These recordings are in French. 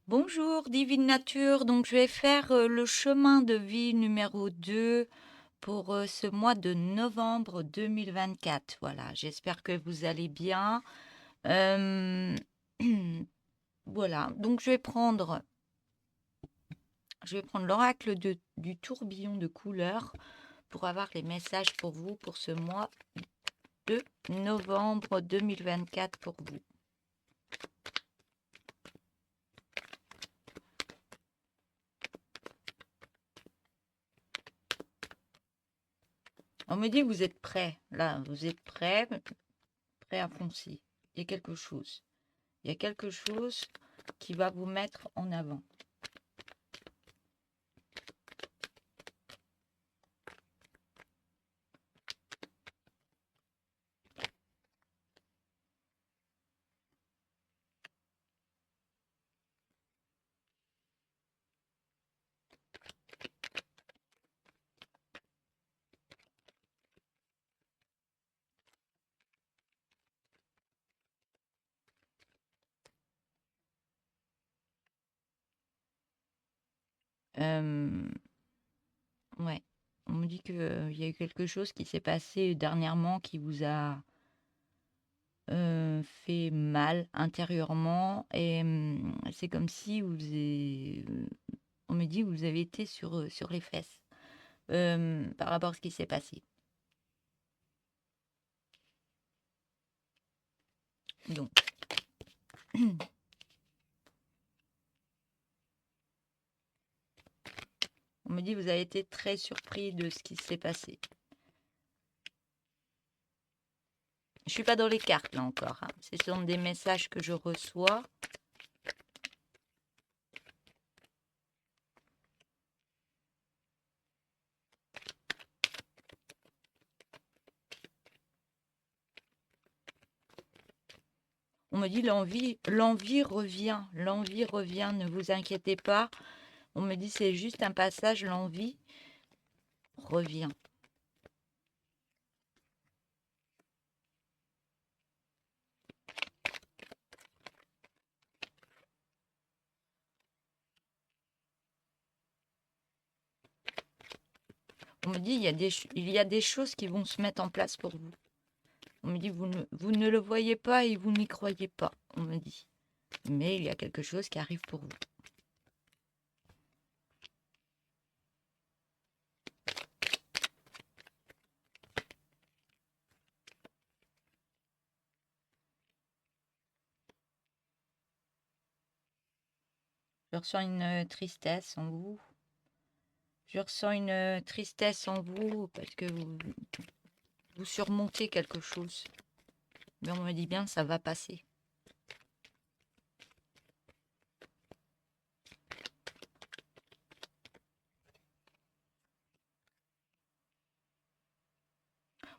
Bonjour Divine Nature, donc je vais faire le chemin de vie numéro 2 pour ce mois de novembre 2024. Voilà, j'espère que vous allez bien. Euh, Voilà, donc je vais prendre l'oracle du tourbillon de couleurs pour avoir les messages pour vous pour ce mois de novembre 2024 pour vous. On me dit que vous êtes prêts, là, vous êtes prêts à foncer. Il y a quelque chose. Il y a quelque chose qui va vous mettre en avant. Euh, ouais. On me dit qu'il y a eu quelque chose qui s'est passé dernièrement qui vous a fait mal intérieurement. Et c'est comme si on me dit que vous avez été sur les fesses par rapport à ce qui s'est passé. Donc, on me dit que vous avez été très surpris de ce qui s'est passé. Je suis pas dans les cartes là encore, hein. Ce sont des messages que je reçois. On me dit l'envie revient, ne vous inquiétez pas. On me dit c'est juste un passage, l'envie revient. On me dit il y a des choses qui vont se mettre en place pour vous. On me dit vous ne le voyez pas et vous n'y croyez pas, on me dit. Mais il y a quelque chose qui arrive pour vous. Je ressens une tristesse en vous. Je ressens une tristesse en vous parce que vous surmontez quelque chose. Mais on me dit bien ça va passer.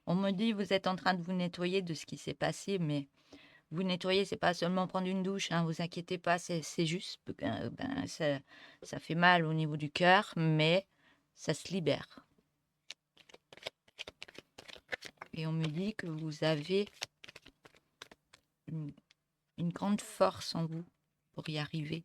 On me dit vous êtes en train de vous nettoyer de ce qui s'est passé, mais vous nettoyer, c'est pas seulement prendre une douche, hein, vous inquiétez pas, c'est juste, ça fait mal au niveau du cœur, mais ça se libère. Et on me dit que vous avez une, une grande force en vous pour y arriver.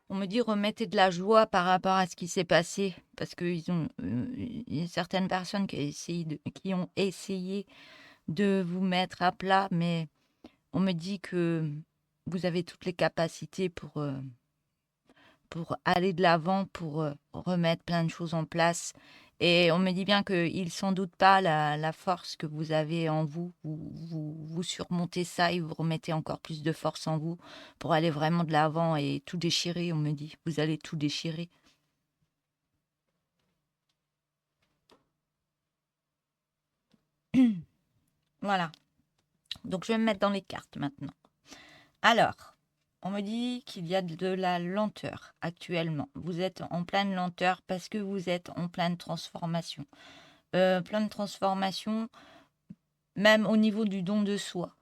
On me dit remettez de la joie par rapport à ce qui s'est passé, parce qu'il y a certaines personnes qui ont essayé de vous mettre à plat, mais on me dit que vous avez toutes les capacités pour aller de l'avant, pour remettre plein de choses en place. Et on me dit bien qu'il sans doute pas la force que vous avez en vous. Vous surmontez ça et vous remettez encore plus de force en vous pour aller vraiment de l'avant et tout déchirer, on me dit. Vous allez tout déchirer. Voilà. Donc, je vais me mettre dans les cartes maintenant. Alors, on me dit qu'il y a de la lenteur actuellement. Vous êtes en pleine lenteur parce que vous êtes en pleine transformation. Pleine transformation, même au niveau du don de soi.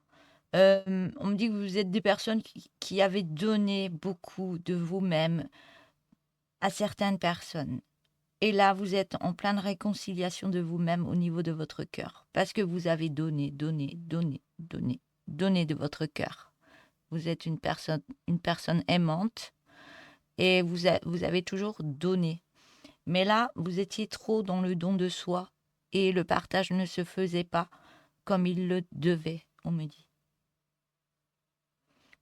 On me dit que vous êtes des personnes qui avez donné beaucoup de vous-même à certaines personnes. Et là, vous êtes en pleine réconciliation de vous-même au niveau de votre cœur. Parce que vous avez donné, donné, donné, donné, donné de votre cœur. Vous êtes une personne aimante et vous avez toujours donné. Mais là, vous étiez trop dans le don de soi et le partage ne se faisait pas comme il le devait, on me dit.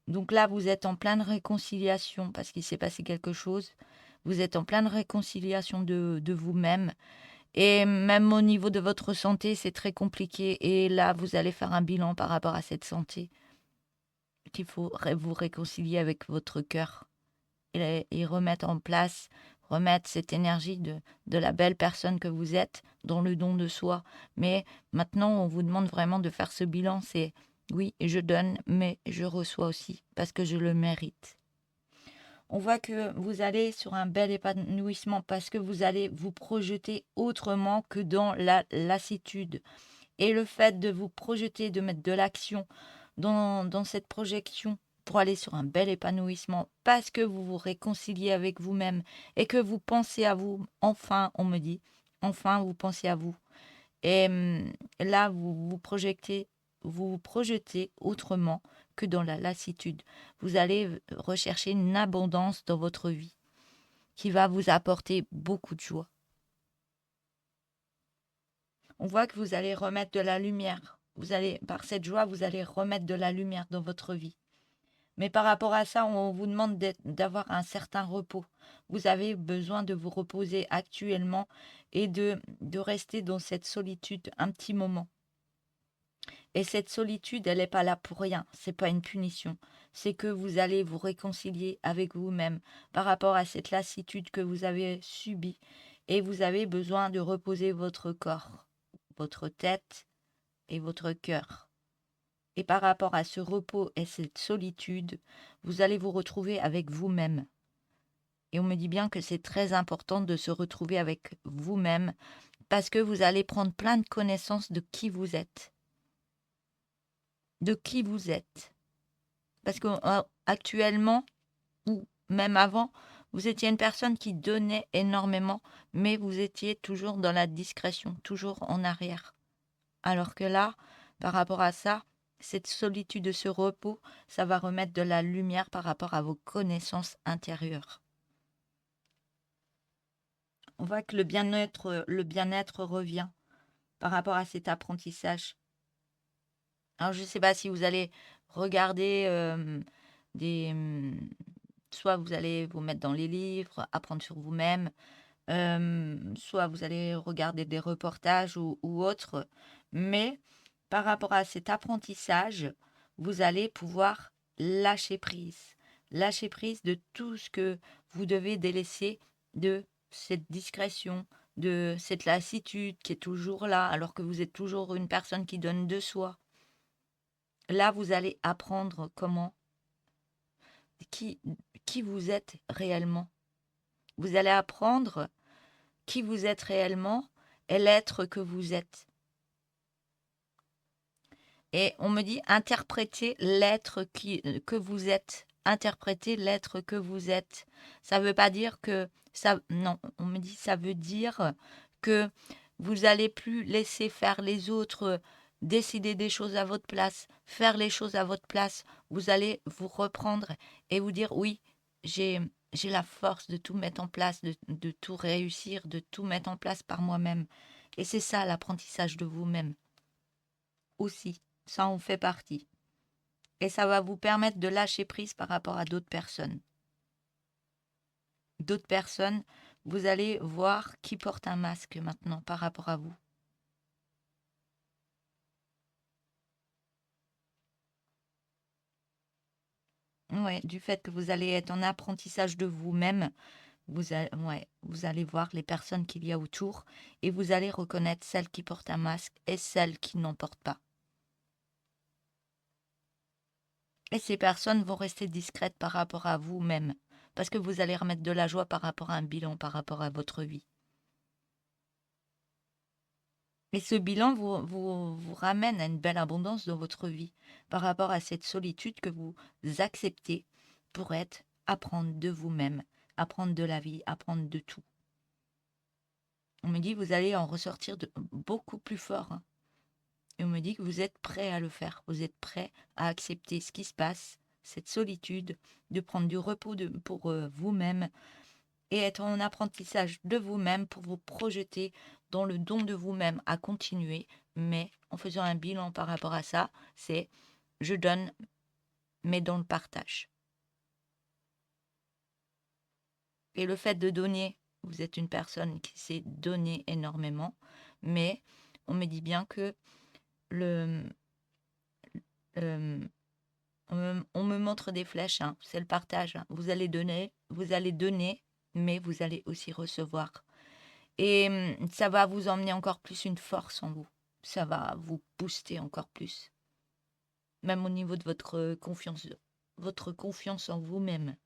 Donc là, vous êtes en pleine réconciliation parce qu'il s'est passé quelque chose. Vous êtes en pleine réconciliation de vous-même. Et même au niveau de votre santé, c'est très compliqué. Et là, vous allez faire un bilan par rapport à cette santé. Qu'il faut vous réconcilier avec votre cœur et remettre en place, remettre cette énergie de la belle personne que vous êtes dans le don de soi. Mais maintenant, on vous demande vraiment de faire ce bilan. C'est oui, je donne, mais je reçois aussi parce que je le mérite. On voit que vous allez sur un bel épanouissement parce que vous allez vous projeter autrement que dans la lassitude. Et le fait de vous projeter, de mettre de l'action dans cette projection pour aller sur un bel épanouissement parce que vous vous réconciliez avec vous-même et que vous pensez à vous, enfin, on me dit, enfin, vous pensez à vous. Et là, vous vous projetez autrement que dans la lassitude. Vous allez rechercher une abondance dans votre vie qui va vous apporter beaucoup de joie. On voit que vous allez remettre de la lumière. Par cette joie, vous allez remettre de la lumière dans votre vie. Mais par rapport à ça, on vous demande d'avoir un certain repos. Vous avez besoin de vous reposer actuellement et de rester dans cette solitude un petit moment. Et cette solitude, elle n'est pas là pour rien. C'est pas une punition. C'est que vous allez vous réconcilier avec vous-même par rapport à cette lassitude que vous avez subie. Et vous avez besoin de reposer votre corps, votre tête et votre cœur. Et par rapport à ce repos et cette solitude, vous allez vous retrouver avec vous-même. Et on me dit bien que c'est très important de se retrouver avec vous-même parce que vous allez prendre plein de connaissances de qui vous êtes. De qui vous êtes. Parce qu'actuellement, ou même avant, vous étiez une personne qui donnait énormément, mais vous étiez toujours dans la discrétion, toujours en arrière. Alors que là, par rapport à ça, cette solitude, ce repos, ça va remettre de la lumière par rapport à vos connaissances intérieures. On voit que le bien-être revient par rapport à cet apprentissage. Alors, je ne sais pas si vous allez regarder des... soit vous allez vous mettre dans les livres, apprendre sur vous-même, soit vous allez regarder des reportages ou autres. Mais par rapport à cet apprentissage, vous allez pouvoir lâcher prise. Lâcher prise de tout ce que vous devez délaisser de cette discrétion, de cette lassitude qui est toujours là, alors que vous êtes toujours une personne qui donne de soi. Là, vous allez apprendre qui, qui vous êtes réellement. Vous allez apprendre qui vous êtes réellement et l'être que vous êtes. Et on me dit interpréter l'être que vous êtes. Interpréter l'être que vous êtes. Ça ne veut pas dire que ça. Non, on me dit ça veut dire que vous allez plus laisser faire les autres décider des choses à votre place, faire les choses à votre place. Vous allez vous reprendre et vous dire oui, j'ai la force de tout mettre en place, de tout réussir, de tout mettre en place par moi-même. Et c'est ça l'apprentissage de vous-même aussi. Ça en fait partie. Et ça va vous permettre de lâcher prise par rapport à d'autres personnes. D'autres personnes, vous allez voir qui porte un masque maintenant par rapport à vous. Ouais, du fait que vous allez être en apprentissage de vous-même, vous allez voir les personnes qu'il y a autour et vous allez reconnaître celles qui portent un masque et celles qui n'en portent pas. Et ces personnes vont rester discrètes par rapport à vous-même, parce que vous allez remettre de la joie par rapport à un bilan, par rapport à votre vie. Et ce bilan vous ramène à une belle abondance dans votre vie, par rapport à cette solitude que vous acceptez pour apprendre de vous-même, apprendre de la vie, apprendre de tout. On me dit, vous allez en ressortir beaucoup plus fort, hein. Et on me dit que vous êtes prêt à le faire. Vous êtes prêt à accepter ce qui se passe, cette solitude, de prendre du repos pour vous-même et être en apprentissage de vous-même pour vous projeter dans le don de vous-même à continuer. Mais en faisant un bilan par rapport à ça, c'est je donne, mais dans le partage. Et le fait de donner, vous êtes une personne qui sait donner énormément, mais on me dit bien que le, on me montre des flèches, hein, c'est le partage, hein. Vous allez donner, mais vous allez aussi recevoir. Et ça va vous emmener encore plus une force en vous. Ça va vous booster encore plus. Même au niveau de votre confiance en vous-même.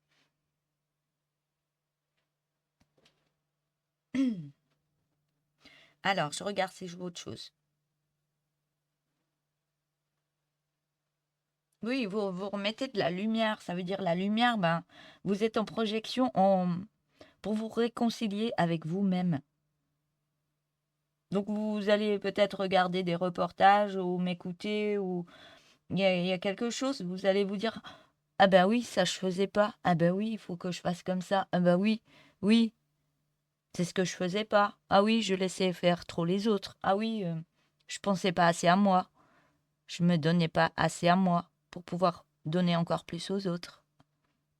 Alors, je regarde si je vois autre chose. Oui, vous remettez de la lumière. Ça veut dire la lumière, ben, vous êtes en projection pour vous réconcilier avec vous-même. Donc, vous allez peut-être regarder des reportages ou m'écouter ou il y a quelque chose, vous allez vous dire, ah ben oui, ça je faisais pas. Ah ben oui, il faut que je fasse comme ça. Ah ben oui, oui, c'est ce que je faisais pas. Ah oui, je laissais faire trop les autres. Ah oui, je pensais pas assez à moi. Je me donnais pas assez à moi pour pouvoir donner encore plus aux autres.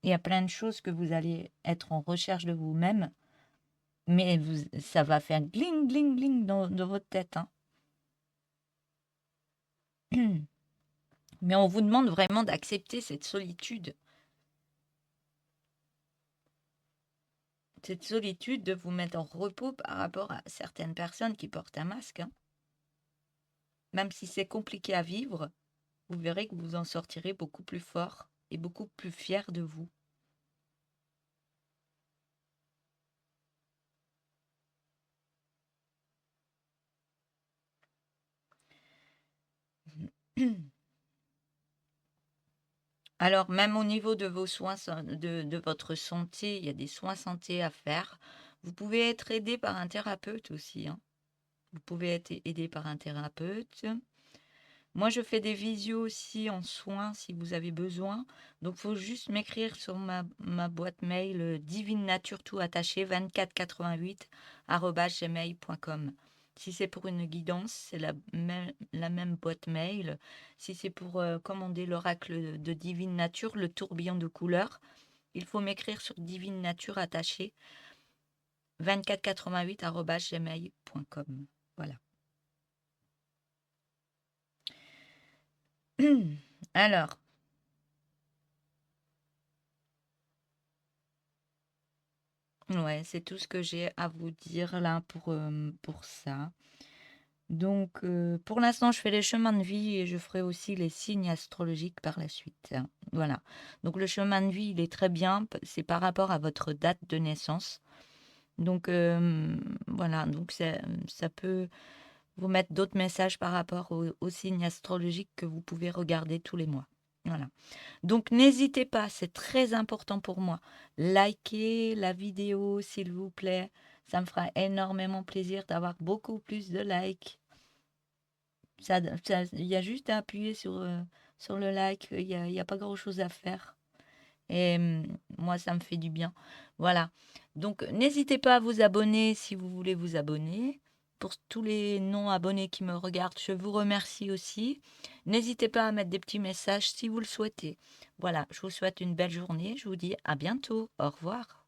Il y a plein de choses que vous allez être en recherche de vous-même, mais ça va faire gling, gling, gling dans votre tête, hein. Mais on vous demande vraiment d'accepter cette solitude. Cette solitude de vous mettre en repos par rapport à certaines personnes qui portent un masque, hein. Même si c'est compliqué à vivre, vous verrez que vous en sortirez beaucoup plus fort et beaucoup plus fier de vous. Alors, même au niveau de vos soins, de votre santé, il y a des soins santé à faire. Vous pouvez être aidé par un thérapeute aussi, hein. Vous pouvez être aidé par un thérapeute. Moi, je fais des visios aussi en soins si vous avez besoin. Donc, il faut juste m'écrire sur ma boîte mail divine nature tout attaché 2488@gmail.com. Si c'est pour une guidance, c'est la même boîte mail. Si c'est pour commander l'oracle de Divine Nature, le tourbillon de couleurs, il faut m'écrire sur divine nature attaché 2488@gmail.com. Voilà. Alors, ouais, c'est tout ce que j'ai à vous dire là pour ça. Donc, pour l'instant, je fais les chemins de vie et je ferai aussi les signes astrologiques par la suite, hein. Voilà. Donc, le chemin de vie, il est très bien. C'est par rapport à votre date de naissance. Donc, voilà. Donc, ça peut vous mettre d'autres messages par rapport aux signes astrologiques que vous pouvez regarder tous les mois. Voilà. Donc, n'hésitez pas, c'est très important pour moi. Likez la vidéo, s'il vous plaît. Ça me fera énormément plaisir d'avoir beaucoup plus de likes. Il y a juste à appuyer sur le like. Il y a pas grand-chose à faire. Et moi, ça me fait du bien. Voilà. Donc, n'hésitez pas à vous abonner si vous voulez vous abonner. Pour tous les non-abonnés qui me regardent, je vous remercie aussi. N'hésitez pas à mettre des petits messages si vous le souhaitez. Voilà, je vous souhaite une belle journée. Je vous dis à bientôt. Au revoir.